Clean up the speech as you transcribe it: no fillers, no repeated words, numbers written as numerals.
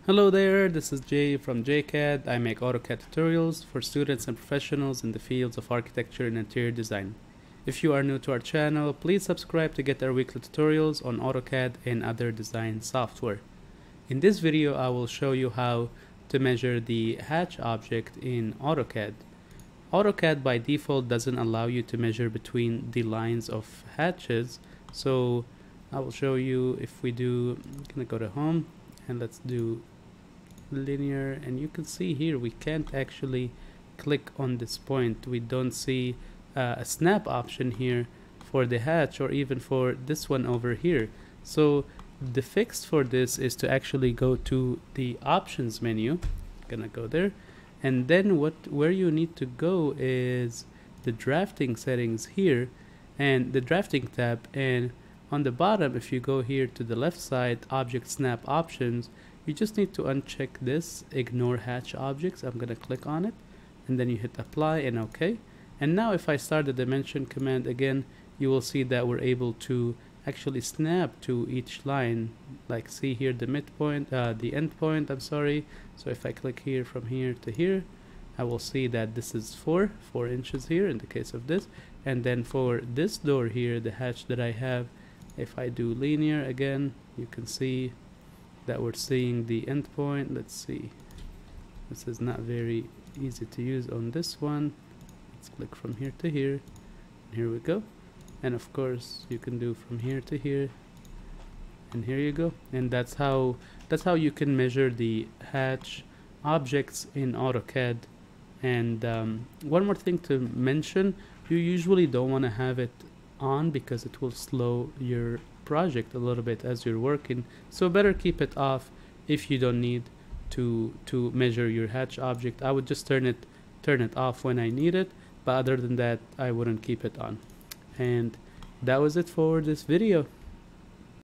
Hello there, this is Jay from JCAD. I make AutoCAD tutorials for students and professionals in the fields of architecture and interior design. If you are new to our channel, please subscribe to get our weekly tutorials on AutoCAD and other design software. In this video, I will show you how to measure the hatch object in AutoCAD. AutoCAD by default doesn't allow you to measure between the lines of hatches, so I will show you. If we do, I'm gonna go to home and let's do linear, and you can see here we can't actually click on this point. We don't see a snap option here for the hatch or even for this one over here. So the fix for this is to actually go to the options menu. Gonna go there, and then where you need to go is the drafting settings here and the drafting tab, and on the bottom, if you go here to the left side, object snap options, you just need to uncheck this, ignore hatch objects. I'm gonna click on it, and then you hit apply and OK. And now if I start the dimension command again, you will see that we're able to actually snap to each line. Like, see here the midpoint, the end point, I'm sorry. So if I click here from here to here, I will see that this is 4 inches here in the case of this. And then for this door here, the hatch that I have, if I do linear again, you can see that we're seeing the endpoint. Let's see, this is not very easy to use on this one. Let's click from here to here, and here we go. And of course you can do from here to here, and here you go. And that's how you can measure the hatch objects in AutoCAD. And one more thing to mention, you usually don't want to have it on because it will slow your project a little bit as you're working, so better keep it off if you don't need to measure your hatch object. I would just turn it off when I need it, but other than that I wouldn't keep it on. And that was it for this video.